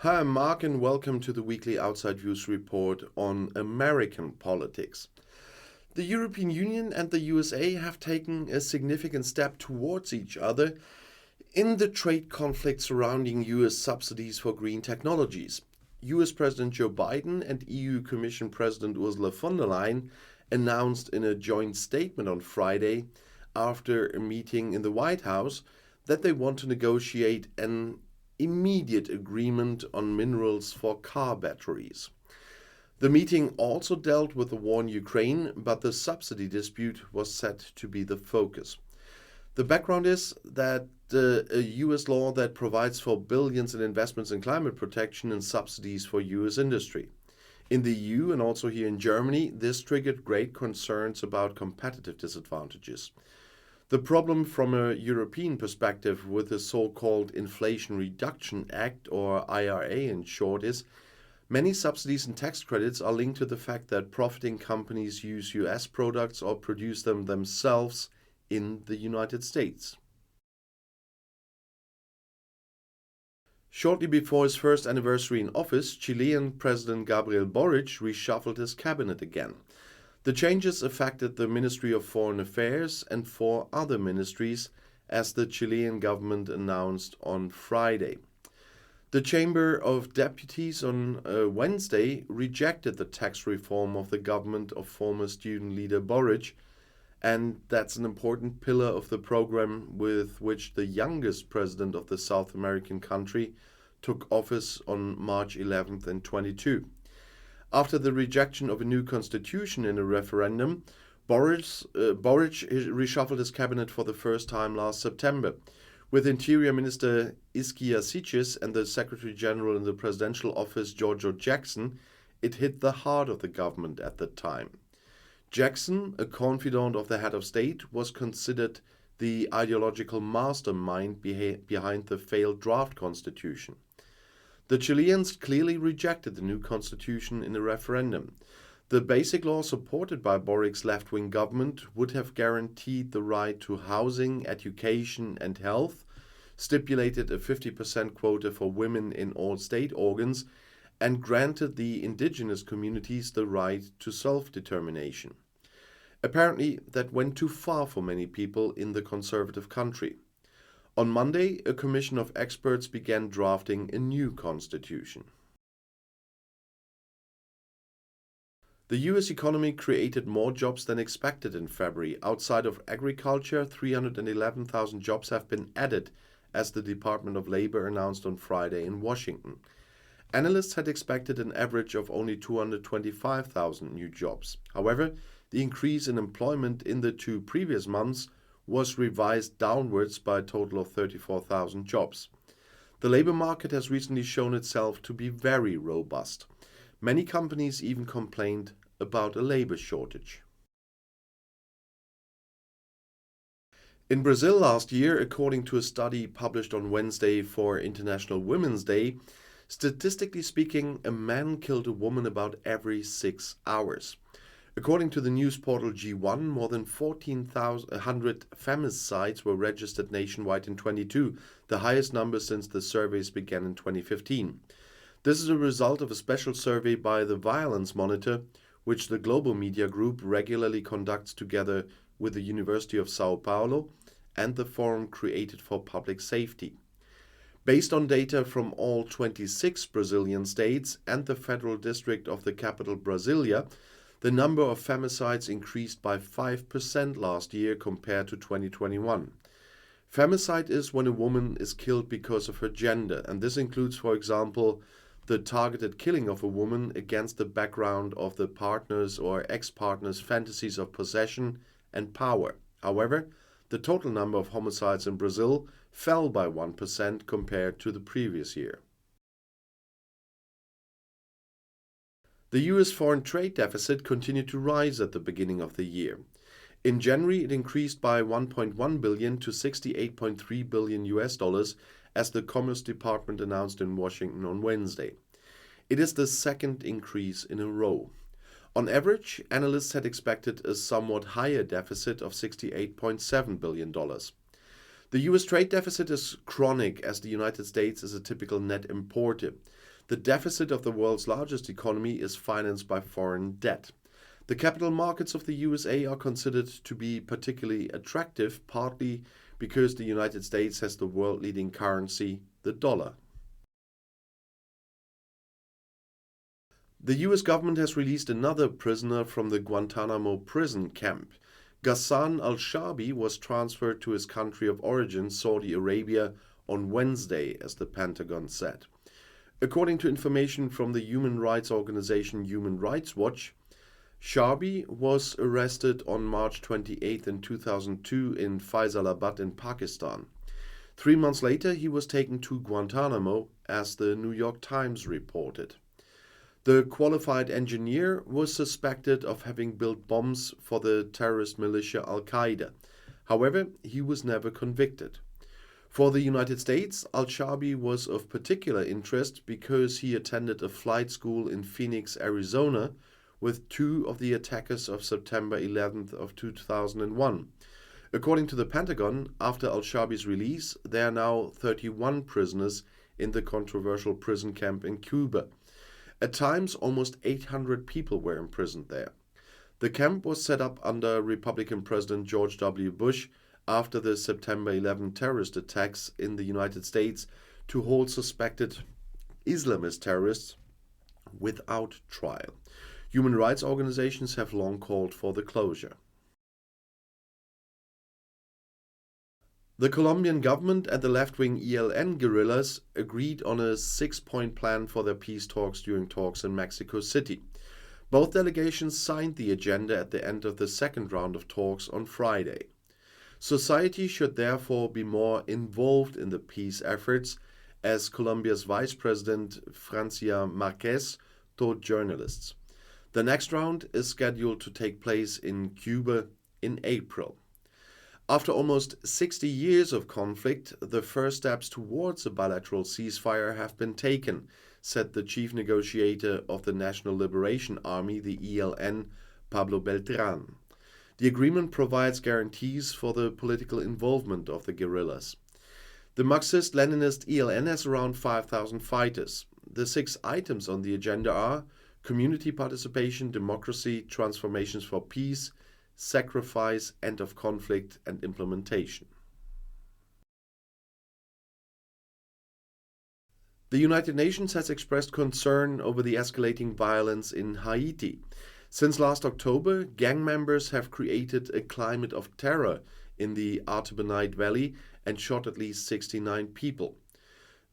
Hi, I'm Marc, and welcome to the weekly Outside Views report on American politics. The European Union and the USA have taken a significant step towards each other in the trade conflict surrounding US subsidies for green technologies. US President Joe Biden and EU Commission President Ursula von der Leyen announced in a joint statement on Friday, after a meeting in the White House, that they want to negotiate an immediate agreement on minerals for car batteries. The meeting also dealt with the war in Ukraine, but the subsidy dispute was set to be the focus. The background is that a US law that provides for billions in investments in climate protection and subsidies for US industry. In the EU and also here in Germany, this triggered great concerns about competitive disadvantages. The problem from a European perspective with the so-called Inflation Reduction Act, or IRA in short, is many subsidies and tax credits are linked to the fact that profiting companies use US products or produce them themselves in the United States. Shortly before his first anniversary in office, Chilean President Gabriel Boric reshuffled his cabinet again. The changes affected the Ministry of Foreign Affairs and 4 other ministries, as the Chilean government announced on Friday. The Chamber of Deputies on Wednesday rejected the tax reform of the government of former student leader Boric, and that's an important pillar of the program with which the youngest president of the South American country took office on March 11th and 22. After the rejection of a new constitution in a referendum, Boric reshuffled his cabinet for the first time last September. With Interior Minister Iskia Siches and the Secretary General in the presidential office, Giorgio Jackson, it hit the heart of the government at that time. Jackson, a confidant of the head of state, was considered the ideological mastermind behind the failed draft constitution. The Chileans clearly rejected the new constitution in a referendum. The basic law supported by Boric's left-wing government would have guaranteed the right to housing, education and health, stipulated a 50% quota for women in all state organs, and granted the indigenous communities the right to self-determination. Apparently, that went too far for many people in the conservative country. On Monday, a commission of experts began drafting a new constitution. The US economy created more jobs than expected in February. Outside of agriculture, 311,000 jobs have been added, as the Department of Labor announced on Friday in Washington. Analysts had expected an average of only 225,000 new jobs. However, the increase in employment in the 2 previous months was revised downwards by a total of 34,000 jobs. The labor market has recently shown itself to be very robust. Many companies even complained about a labor shortage. In Brazil last year, according to a study published on Wednesday for International Women's Day, statistically speaking, a man killed a woman about every 6 hours. According to the news portal G1, more than 1,400 femicides were registered nationwide in 2022, the highest number since the surveys began in 2015. This is a result of a special survey by the Violence Monitor, which the global media group regularly conducts together with the University of Sao Paulo and the Forum Created for Public Safety. Based on data from all 26 Brazilian states and the Federal District of the capital Brasilia, the number of femicides increased by 5% last year compared to 2021. Femicide is when a woman is killed because of her gender, and this includes, for example, the targeted killing of a woman against the background of the partner's or ex-partner's fantasies of possession and power. However, the total number of homicides in Brazil fell by 1% compared to the previous year. The US foreign trade deficit continued to rise at the beginning of the year. In January, it increased by 1.1 billion to 68.3 billion US dollars, as the Commerce Department announced in Washington on Wednesday. It is the second increase in a row. On average, analysts had expected a somewhat higher deficit of $68.7 billion. The US trade deficit is chronic, as the United States is a typical net importer. The deficit of the world's largest economy is financed by foreign debt. The capital markets of the USA are considered to be particularly attractive, partly because the United States has the world-leading currency, the dollar. The US government has released another prisoner from the Guantanamo prison camp. Ghassan al-Shabi was transferred to his country of origin, Saudi Arabia, on Wednesday, as the Pentagon said. According to information from the human rights organization Human Rights Watch, Shabi was arrested on March 28 in 2002 in Faisalabad in Pakistan. 3 months later, he was taken to Guantanamo, as the New York Times reported. The qualified engineer was suspected of having built bombs for the terrorist militia Al-Qaeda. However, he was never convicted. For the United States, al-Shabi was of particular interest because he attended a flight school in Phoenix, Arizona, with 2 of the attackers of September 11th of 2001. According to the Pentagon, after al-Shabi's release, there are now 31 prisoners in the controversial prison camp in Cuba. At times, almost 800 people were imprisoned there. The camp was set up under Republican President George W. Bush after the September 11 terrorist attacks in the United States to hold suspected Islamist terrorists without trial. Human rights organizations have long called for the closure. The Colombian government and the left-wing ELN guerrillas agreed on a 6-point plan for their peace talks during talks in Mexico City. Both delegations signed the agenda at the end of the second round of talks on Friday. Society should therefore be more involved in the peace efforts, as Colombia's Vice President Francia Marquez told journalists. The next round is scheduled to take place in Cuba in April. After almost 60 years of conflict, the first steps towards a bilateral ceasefire have been taken, said the chief negotiator of the National Liberation Army, the ELN, Pablo Beltrán. The agreement provides guarantees for the political involvement of the guerrillas. The Marxist-Leninist ELN has around 5,000 fighters. The 6 items on the agenda are community participation, democracy, transformations for peace, sacrifice, end of conflict, and implementation. The United Nations has expressed concern over the escalating violence in Haiti. Since last October, gang members have created a climate of terror in the Artibonite Valley and shot at least 69 people.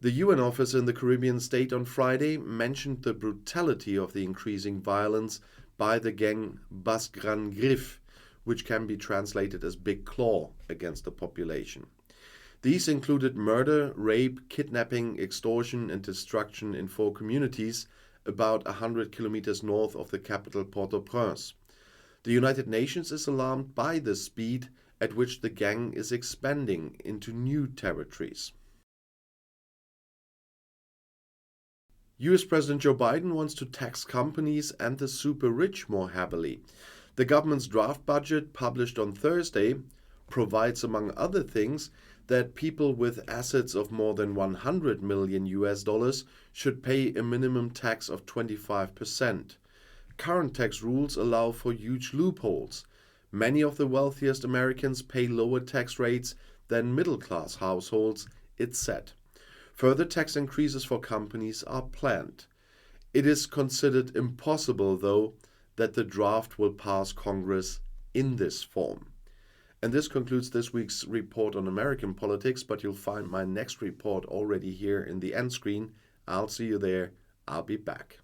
The UN office in the Caribbean state on Friday mentioned the brutality of the increasing violence by the gang Bas Gran Grif, which can be translated as Big Claw, against the population. These included murder, rape, kidnapping, extortion, and destruction in 4 communities about 100 kilometers north of the capital Port-au-Prince. The United Nations is alarmed by the speed at which the gang is expanding into new territories. US President Joe Biden wants to tax companies and the super rich more heavily. The government's draft budget, published on Thursday, provides, among other things, that people with assets of more than $100 million should pay a minimum tax of 25%. Current tax rules allow for huge loopholes. Many of the wealthiest Americans pay lower tax rates than middle-class households, it said. Further tax increases for companies are planned. It is considered impossible, though, that the draft will pass Congress in this form. And this concludes this week's report on American politics, but you'll find my next report already here in the end screen. I'll see you there. I'll be back.